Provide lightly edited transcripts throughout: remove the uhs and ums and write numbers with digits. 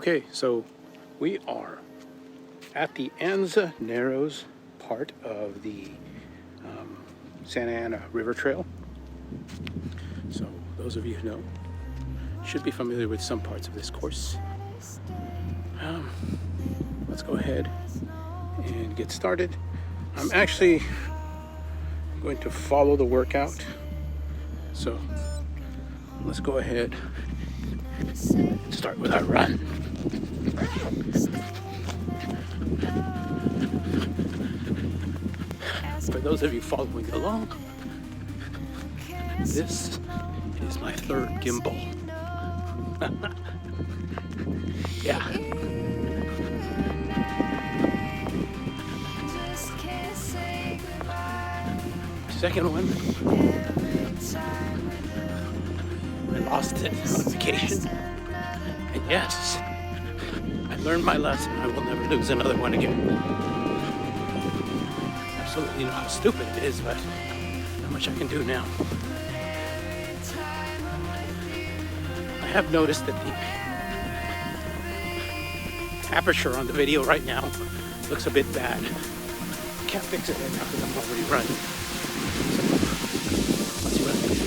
Okay, so we are at the Anza Narrows part of the Santa Ana River Trail. So those of you who know should be familiar with some parts of this course. Let's go ahead and get started. I'm actually going to follow the workout. So let's go ahead and start with our run. For those of you following along, this is my third gimbal. Yeah. Second one, I lost it on vacation. And yes, I learned my lesson. I will never lose another one again. Absolutely know how stupid it is, but not much I can do now. I have noticed that the aperture on the video right now looks a bit bad. Can't fix it right now because I'm already running. So, let's see what I can do.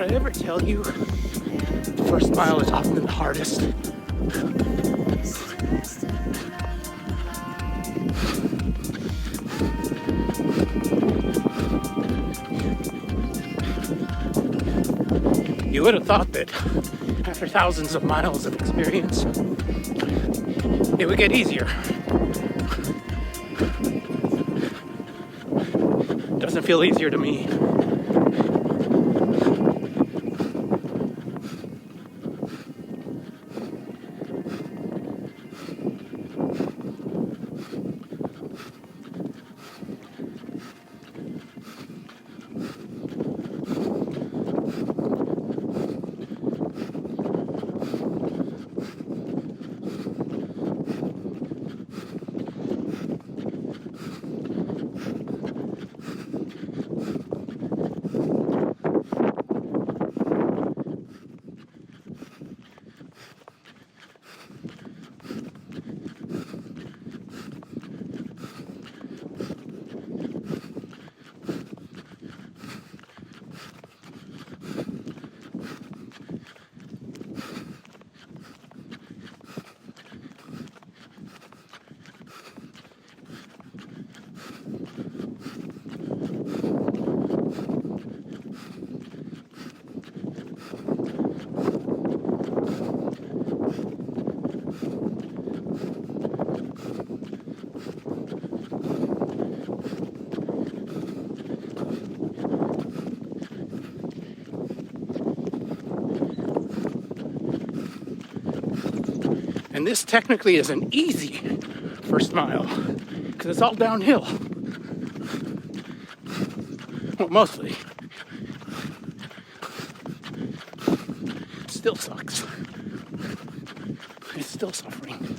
Did I ever tell you the first mile is often the hardest? You would have thought that after thousands of miles of experience, it would get easier. Doesn't feel easier to me. And this technically is an easy first mile because it's all downhill. Well, mostly. It still sucks. It's still suffering.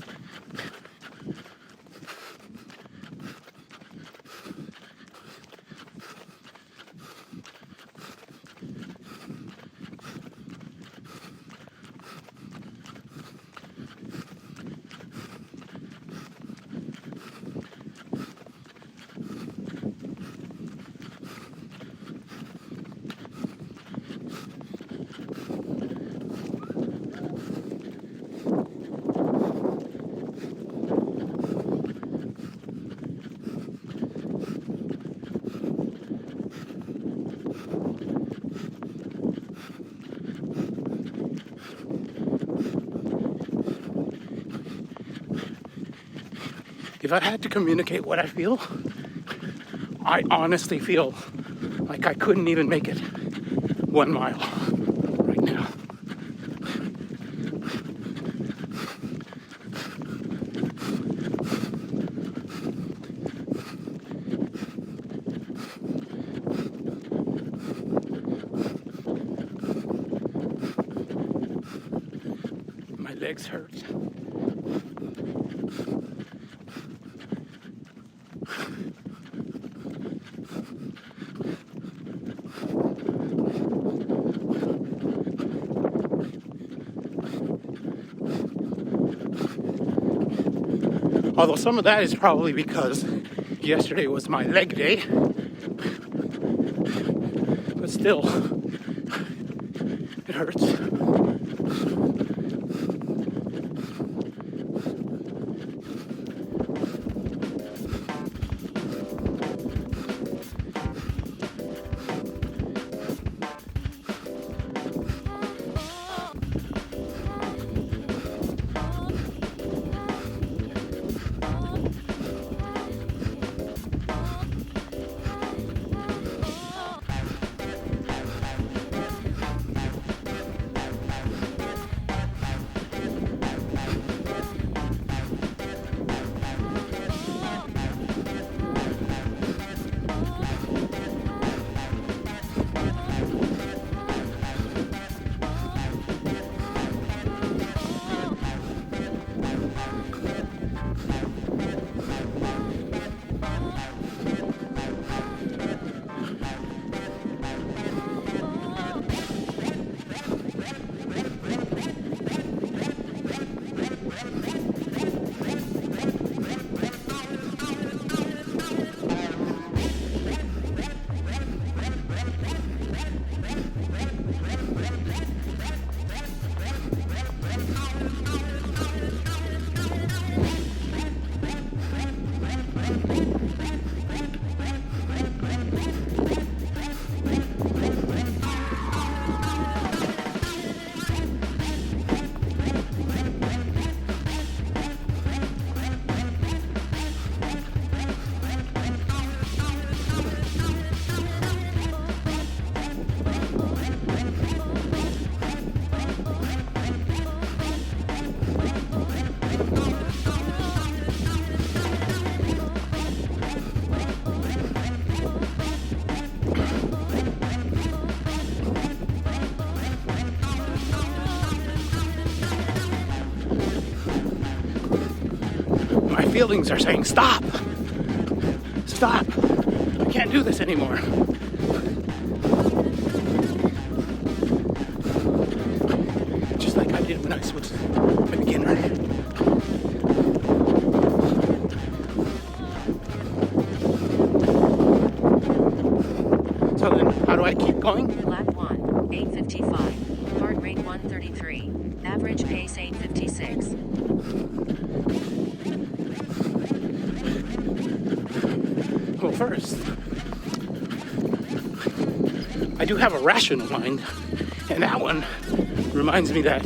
If I had to communicate what I feel, I honestly feel like I couldn't even make it 1 mile right now. My legs hurt. Although some of that is probably because yesterday was my leg day. But still, it hurts. Feelings are saying, stop, stop, I can't do this anymore. Just like I did when I was a beginner. So then, how do I keep going? Lap 1, 8:55, heart rate 133, average pace 8:56. Well, first, I do have a rational mind, and that one reminds me that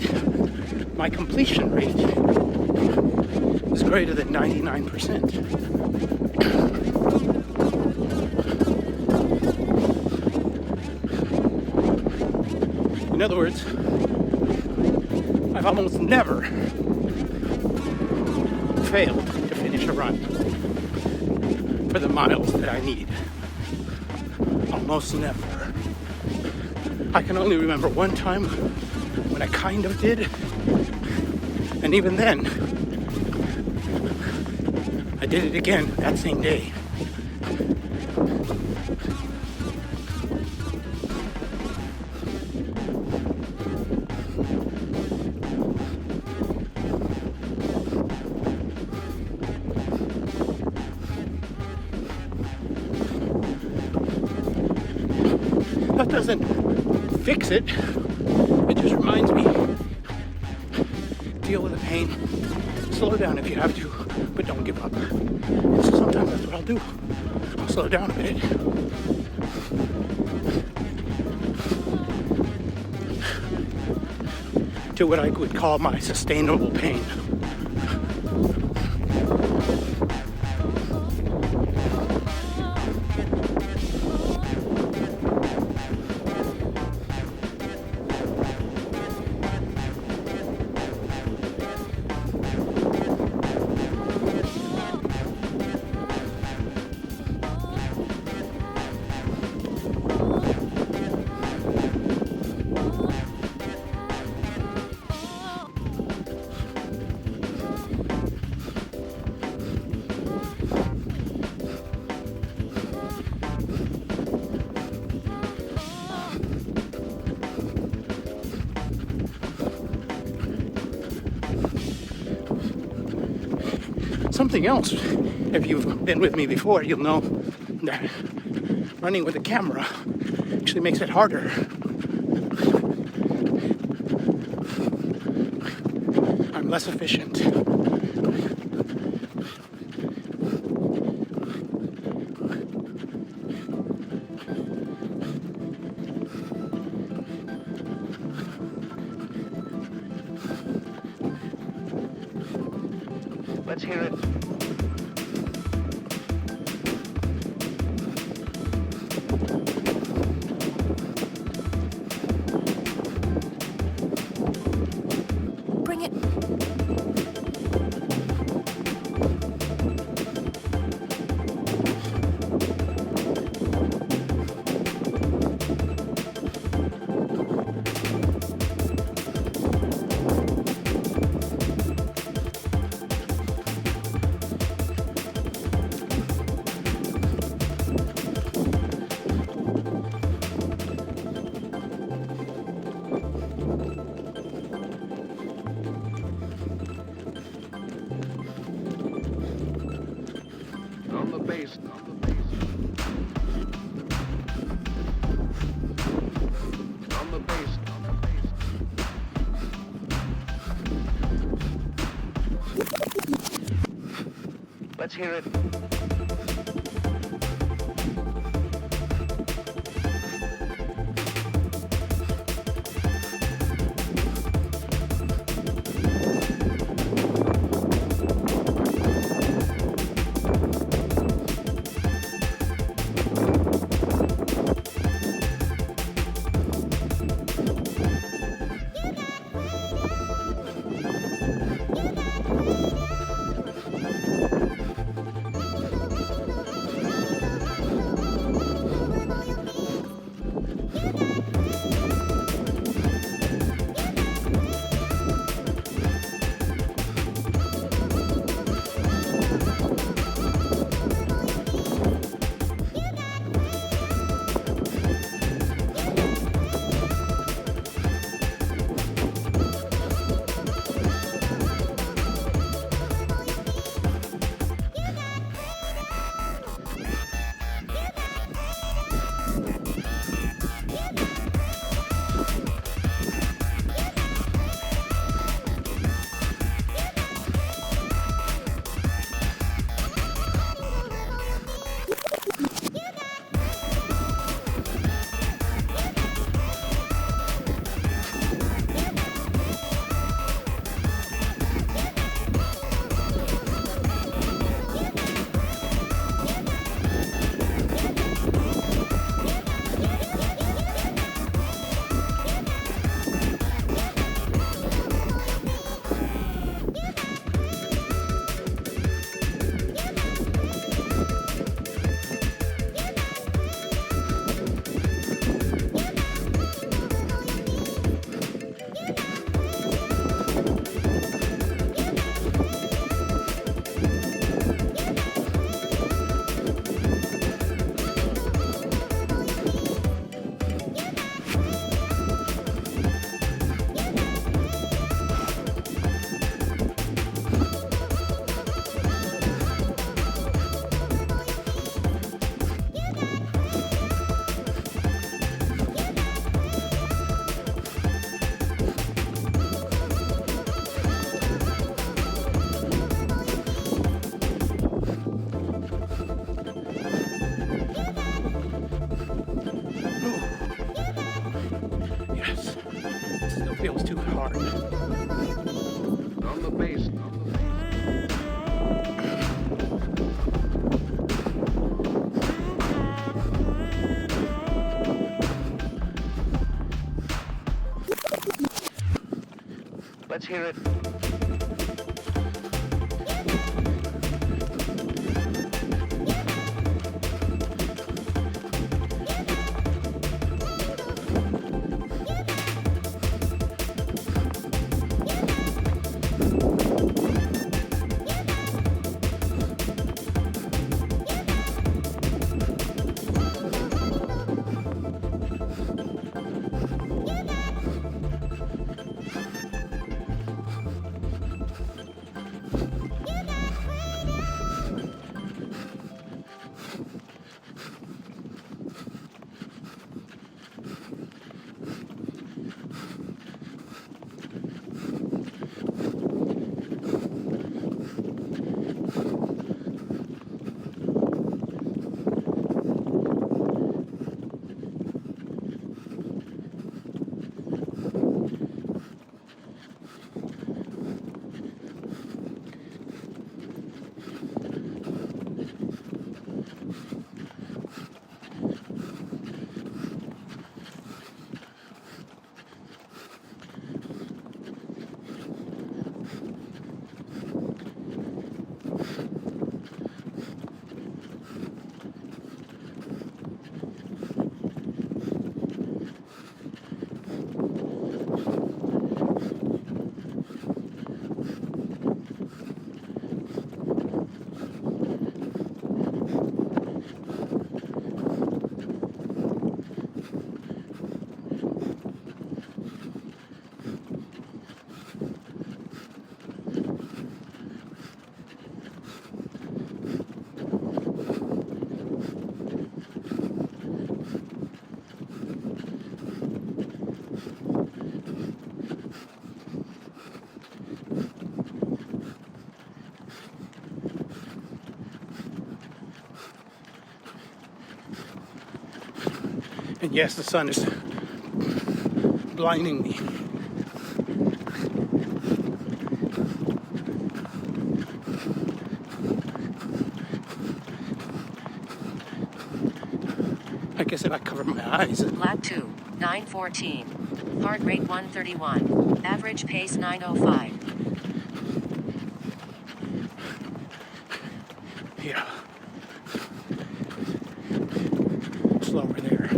my completion rate is greater than 99%. In other words, I've almost never failed to finish a run for the miles that I need. Almost never. I can only remember one time when I kind of did, and even then, I did it again that same day. That doesn't fix it. It just reminds me, deal with the pain. Slow down if you have to, but don't give up. And so sometimes that's what I'll do. I'll slow down a bit. To what I would call my sustainable pain. Something else, if you've been with me before, you'll know that running with a camera actually makes it harder. I'm less efficient. Let's hear it. Bring it. On the base. On the base. Let's hear it. Let's hear it. And yes, the sun is blinding me. I guess if I cover my eyes. Lap 2, 9:14. Heart rate 131. Average pace 9:05. Yeah. Slower there.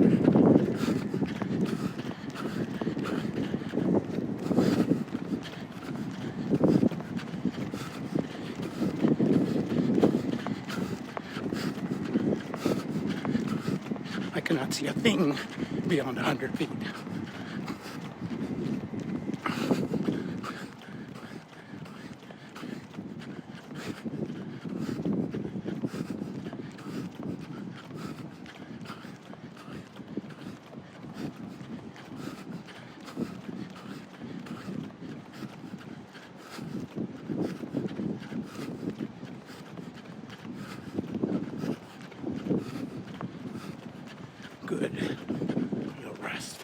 I cannot see a thing beyond 100 feet. Good. A little rest.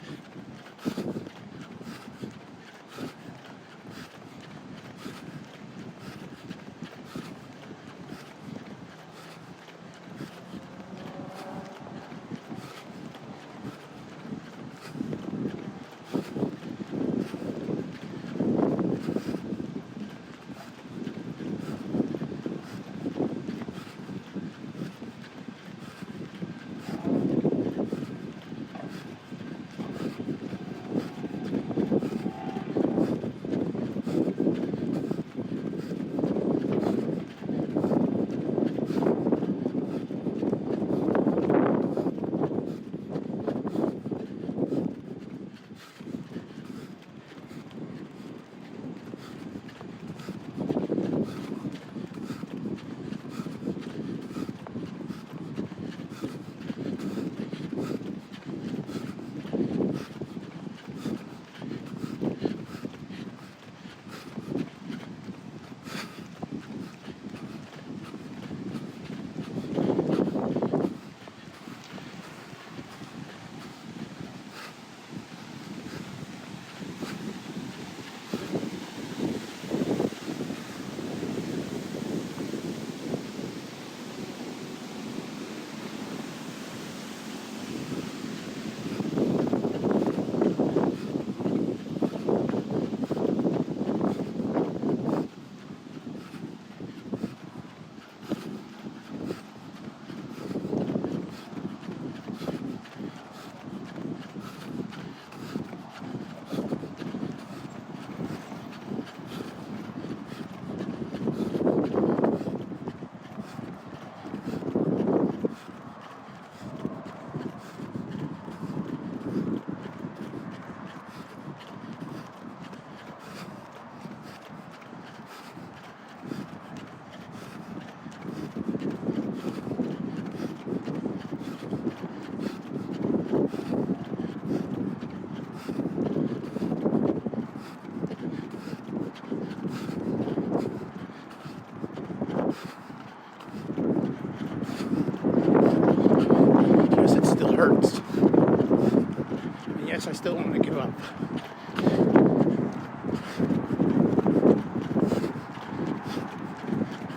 still want to give up.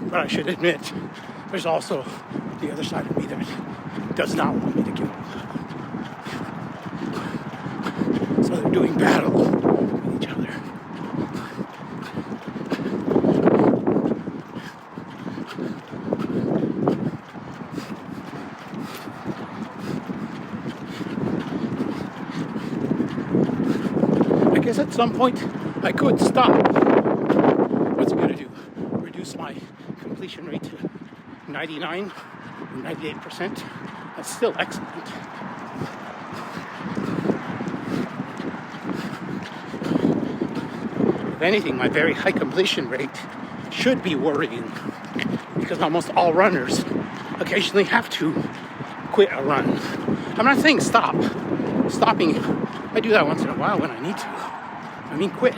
But I should admit, there's also the other side of me that does not want me to give up. So they're doing battle with each other. I guess at some point I could stop. What's it gonna do? Reduce my completion rate to 99 or 98%? That's still excellent. If anything, my very high completion rate should be worrying, because almost all runners occasionally have to quit a run. I'm not saying stop. Stopping, I do that once in a while when I need to. I mean quit.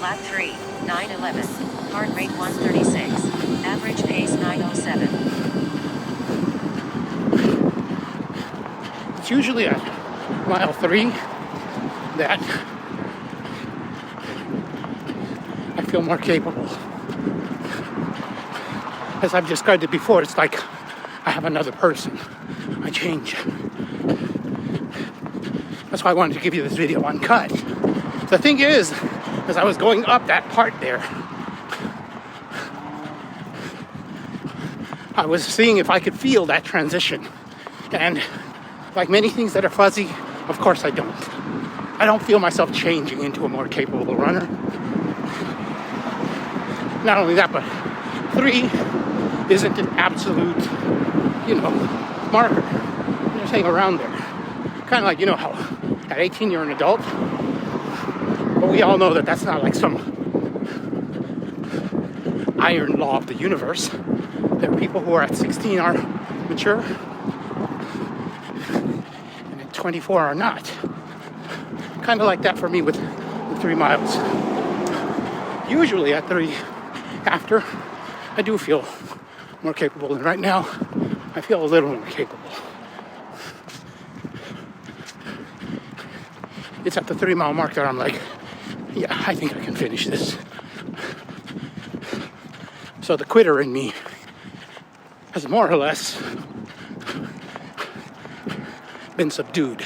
Lap 3, 9:11. Heart rate 136. Average pace 9:07. It's usually at mile 3 that I feel more capable. As I've described it before, it's like I have another person. I change. That's why I wanted to give you this video uncut. The thing is, as I was going up that part there, I was seeing if I could feel that transition. And like many things that are fuzzy, of course I don't. I don't feel myself changing into a more capable runner. Not only that, but 3 isn't an absolute, marker. You're saying around there. Kind of like, how at 18 you're an adult. But we all know that that's not like some iron law of the universe. There are people who are at 16 are mature, and at 24 are not. Kind of like that for me with 3 miles. Usually at 3 after, I do feel more capable. And right now, I feel a little more capable. It's at the 3 mile mark that I'm like, yeah, I think I can finish this. So the quitter in me has more or less been subdued.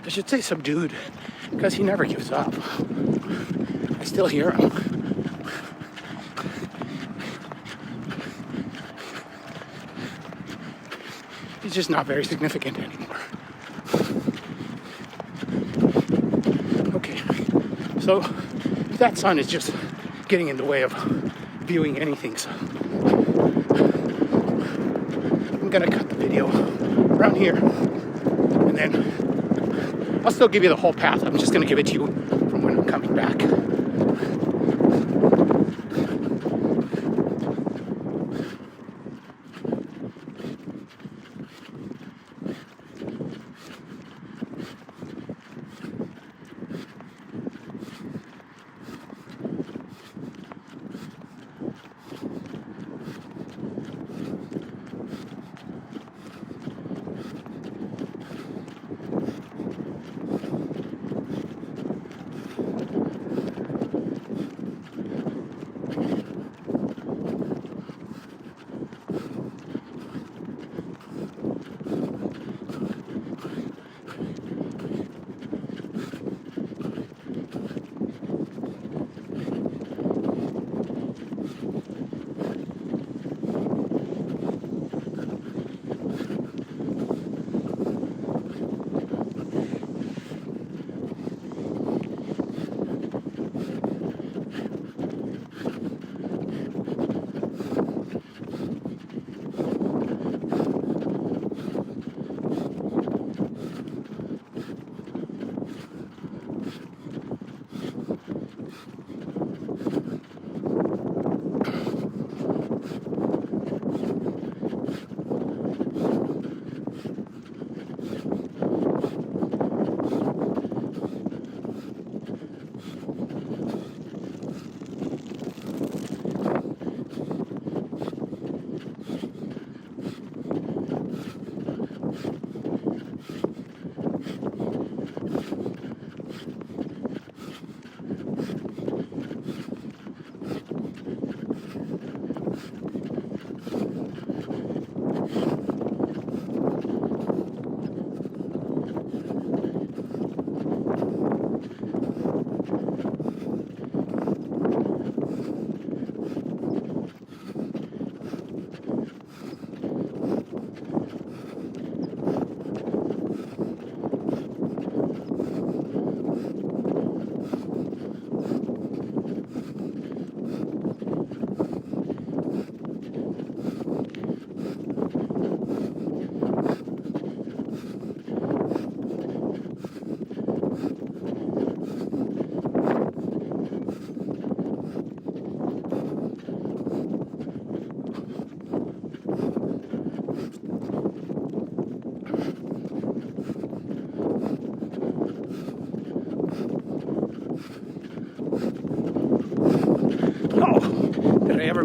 I should say subdued because he never gives up. I still hear him. He's just not very significant anymore. Okay, so that sun is just getting in the way of viewing anything, so I'm gonna cut the video around here, and then I'll still give you the whole path. I'm just gonna give it to you from when I'm coming back.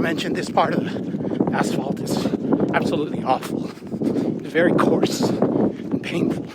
mentioned, this part of the asphalt is absolutely awful. It's very coarse and painful.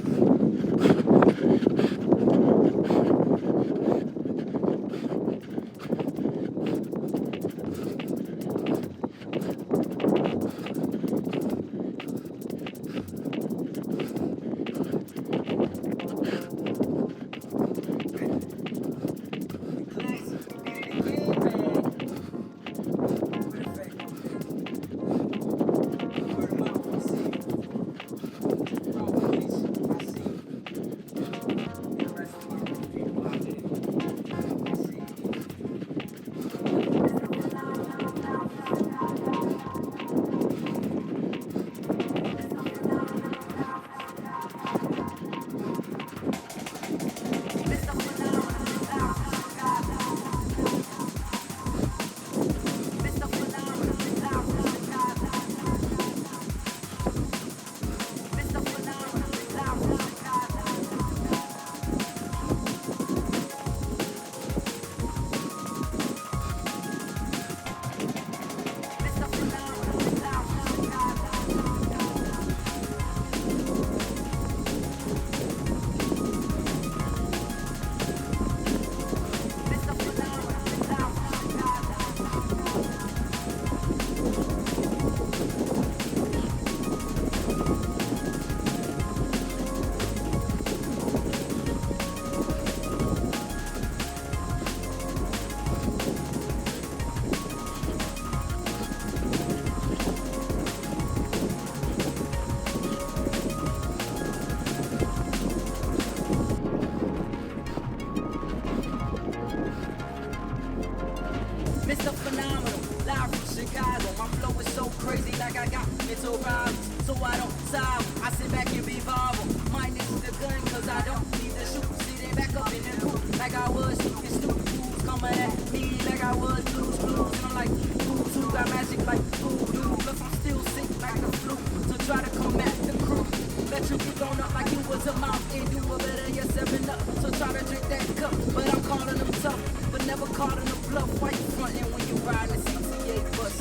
Mr. Phenomenal, live from Chicago. My flow is so crazy, like I got mental problems. So I don't stop, I sit back and be vulnerable. Minus the gun, cause I don't need to shoot. Sitting back up in the coop, like I was shooting stupid fools coming at me, like I was blues. And I'm like, voodoo, got magic like voodoo. Plus I'm still sick like the flu, so try to combat the crew. Let you get thrown up like you was a mouth and do a better, you're 7 up. So try to drink that cup, but I'm calling them tough. But never calling them bluff, why you frontin' when you riding the CTA bus?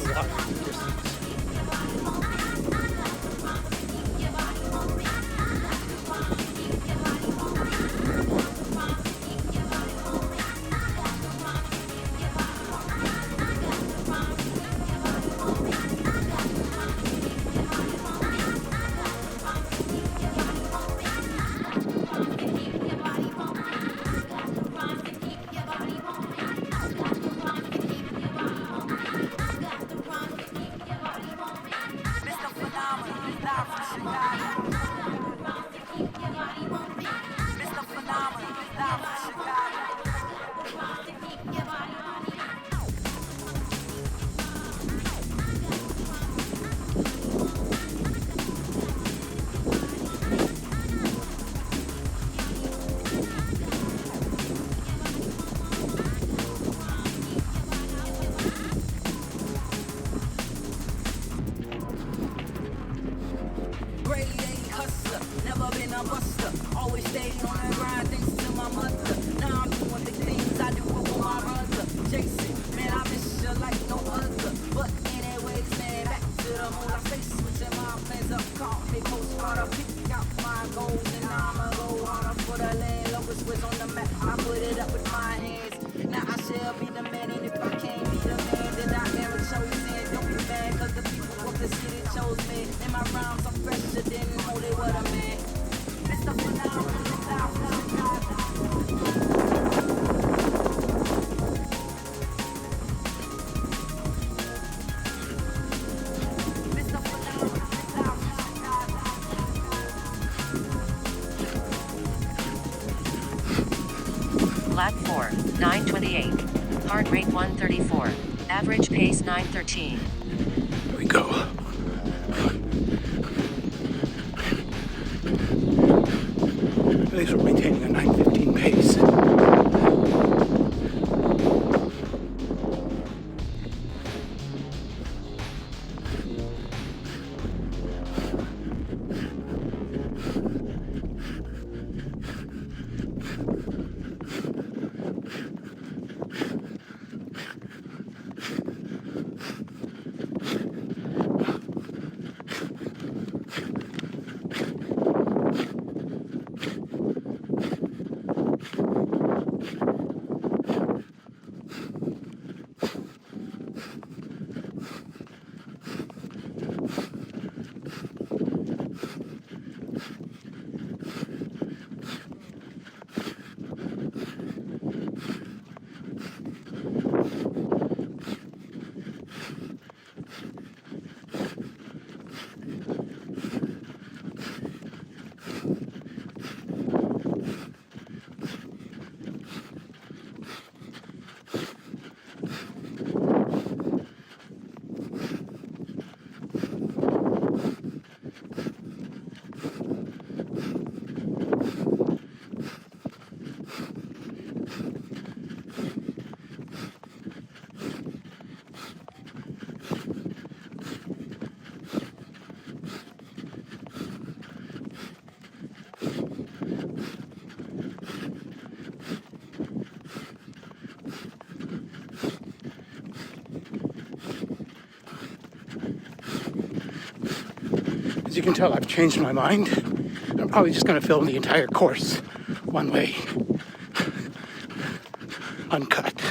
Always stay on the grind, thanks to my mother. Now I'm doing the things I do with my brother. Jason, man, I miss you like no other. But anyways, man, back to the moon. I stay switching my plans up. Call me postcard, I pick out my goals. And I'ma go harder for the land. Lowest was on the map, I put it up with my hands. Now I shall be the man, and if I can't be the man, then I never chosen. Don't be mad, cause the people of the city chose me. And my rhymes are fresher than holy water, man. Mr. Phenomenal, live from Chicago. Mr. Phenomenal, live from Chicago. Lap 4, 9:28. Heart rate 134. Average pace 9:13. Here we go. At least we're maintaining a 9:15 pace. As you can tell, I've changed my mind. I'm probably just going to film the entire course one way, uncut.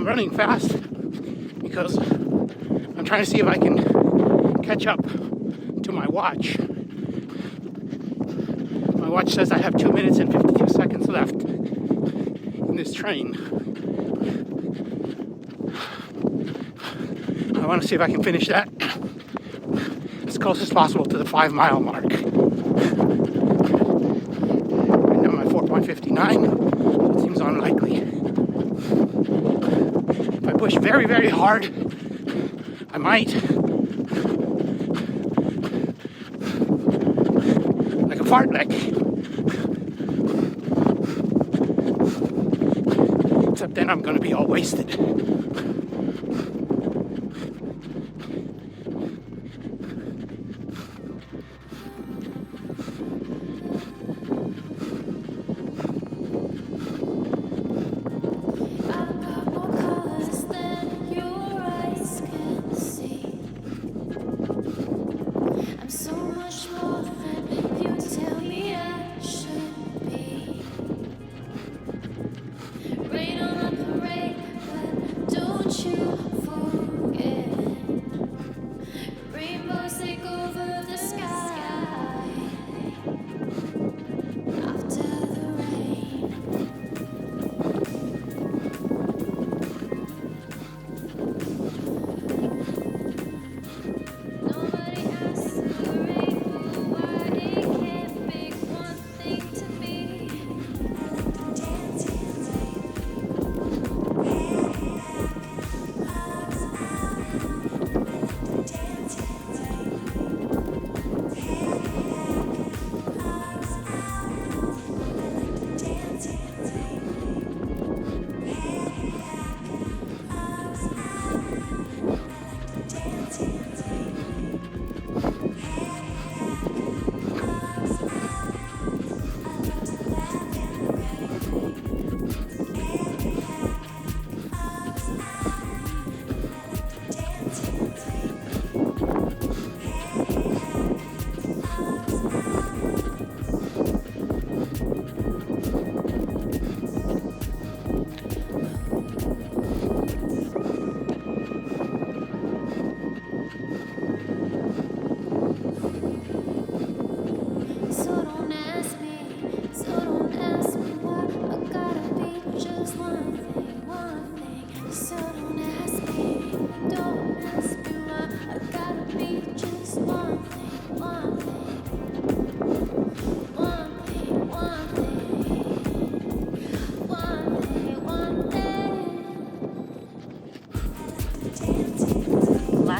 I'm running fast because I'm trying to see if I can catch up to my watch. My watch says I have 2 minutes and 52 seconds left in this train. I want to see if I can finish that as close as possible to the 5 mile mark. Right now I'm at 4.59. It seems unlikely. If I push very, very hard, I might. Like a fartlek. Except then I'm going to be all wasted.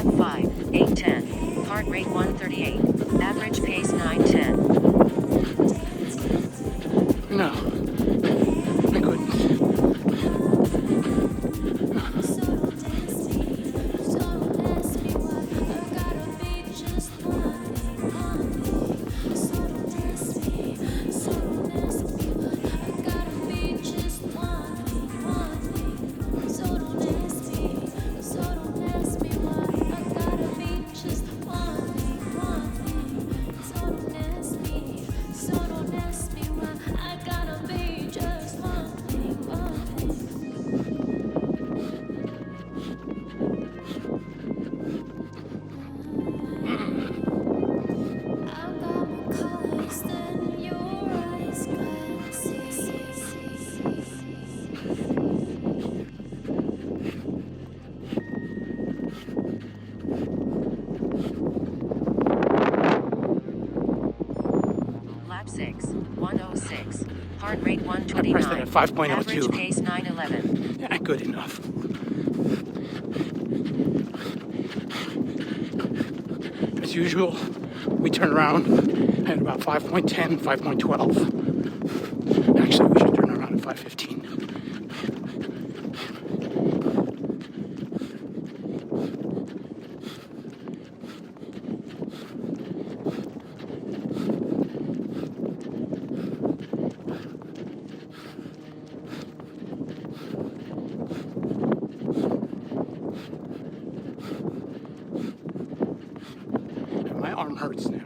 lap 5, 8:10, heart rate 138, average pace 9:10. No, I couldn't. Lap 6, 106, heart rate I pressed it 129, at 5.02. average pace 9:11. Yeah, good enough. As usual, we turn around at about 5.10, 5.12. Actually, we should turn around at 5:15. My arm hurts now.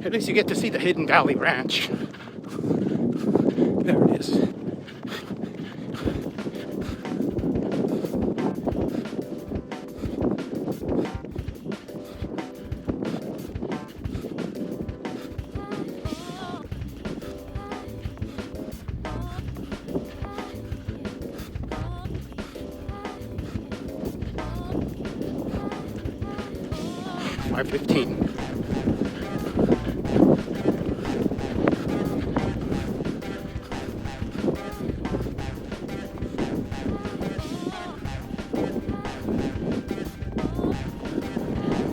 At least you get to see the Hidden Valley Ranch. There it is. $5.15.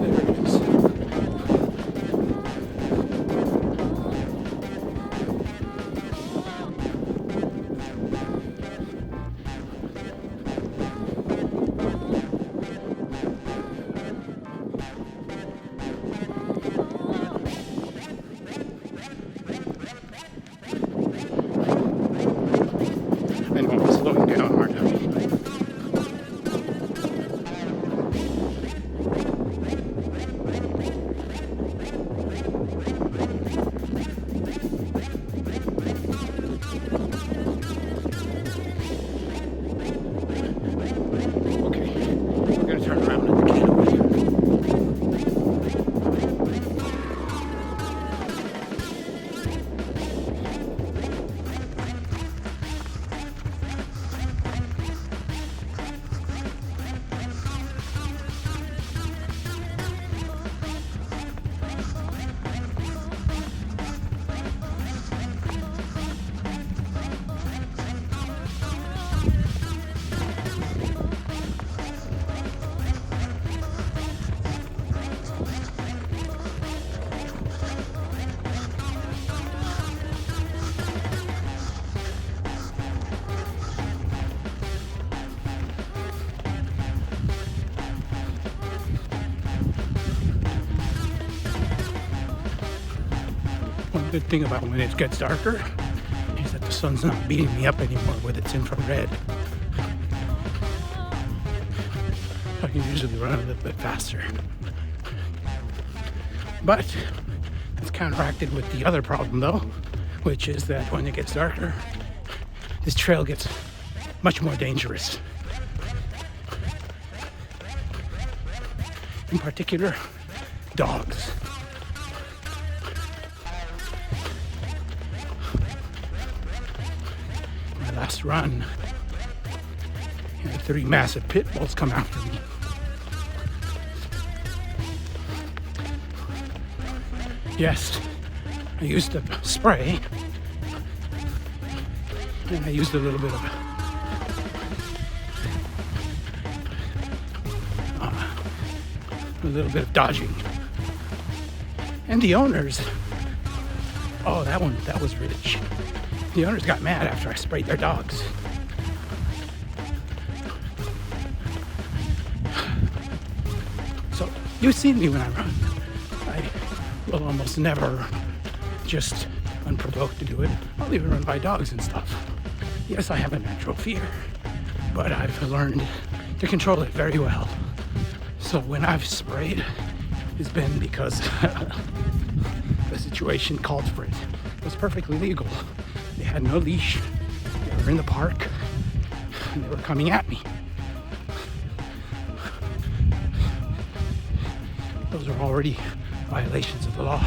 There it is. I know I'm slowing down, aren't I? Okay, we're gonna turn around at the gate over here. One good thing about when it gets darker is that the sun's not beating me up anymore with its infrared. I can usually run a little bit faster. But it's counteracted with the other problem though, which is that when it gets darker, this trail gets much more dangerous. In particular, dogs. My last run, I had 3 massive pit bulls come after me. Yes, I used the spray, And I used a little bit of dodging. And the owners, oh, that was rich. The owners got mad after I sprayed their dogs. So you've seen me when I run. I will almost never just unprovoked to do it. I'll even run by dogs and stuff. Yes, I have a natural fear, but I've learned to control it very well. So when I've sprayed, it's been because the situation called for it. It was perfectly legal. They had no leash. They were in the park, and they were coming at me. Those are already violations of the law.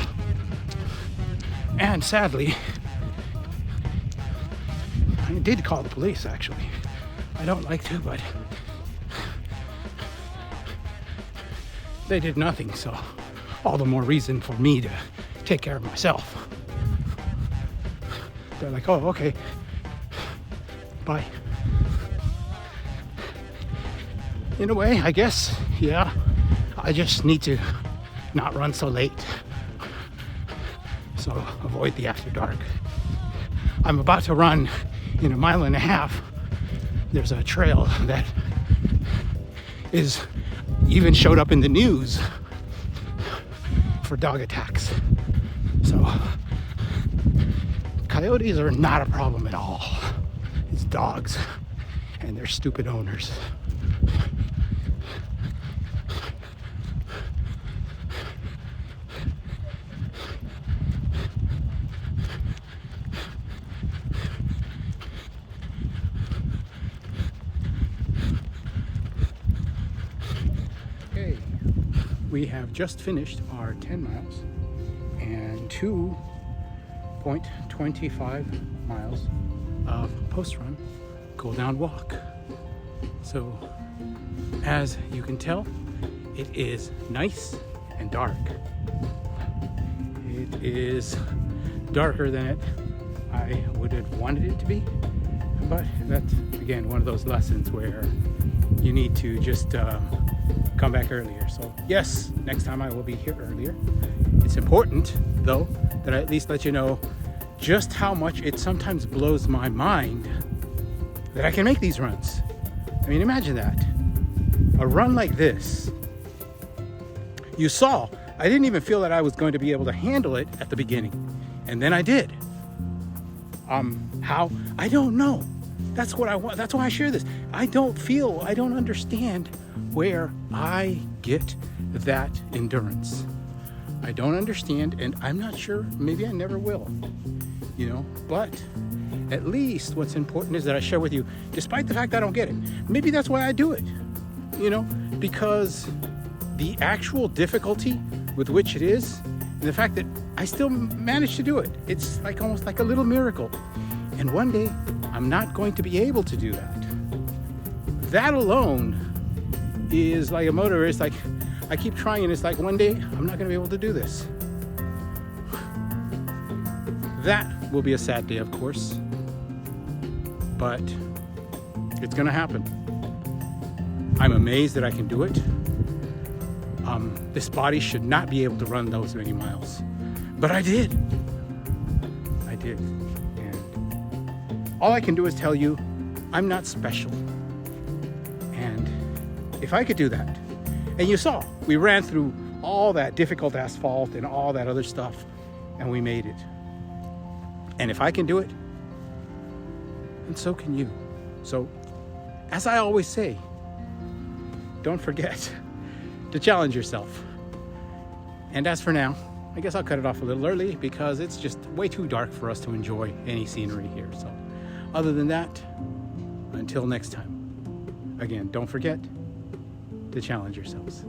And sadly, I did call the police, actually. I don't like to, but they did nothing, so all the more reason for me to take care of myself. They're like, oh, okay, bye. In a way, I guess, yeah, I just need to not run so late. So avoid the after dark. I'm about to run in 1.5 miles. There's a trail that is even showed up in the news for dog attacks. So coyotes are not a problem at all. It's dogs and their stupid owners. We have just finished our 10 miles and 2.25 miles of post-run cool-down walk. So, as you can tell, it is nice and dark. It is darker than I would have wanted it to be, but that's, again, one of those lessons where you need to just come back earlier. So yes, next time I will be here earlier. It's important, though, that I at least let you know just how much it sometimes blows my mind that I can make these runs. I mean, imagine that. A run like this. You saw, I didn't even feel that I was going to be able to handle it at the beginning. And then I did. How? I don't know. That's what I want. That's why I share this. I don't understand where I get that endurance. I don't understand, and I'm not sure, maybe I never will, but at least what's important is that I share with you, despite the fact I don't get it. Maybe that's why I do it, because the actual difficulty with which it is, and the fact that I still manage to do it, it's like almost like a little miracle. And one day, I'm not going to be able to do that. That alone is like a motorist. Like, I keep trying, and it's like one day I'm not going to be able to do this. That will be a sad day, of course, but it's going to happen. I'm amazed that I can do it. This body should not be able to run those many miles, but I did. And all I can do is tell you I'm not special. And if I could do that, and you saw, we ran through all that difficult asphalt and all that other stuff, and we made it. And if I can do it, then so can you. So, as I always say, don't forget to challenge yourself. And as for now, I guess I'll cut it off a little early because it's just way too dark for us to enjoy any scenery here. So, other than that, until next time, again, don't forget to challenge yourselves.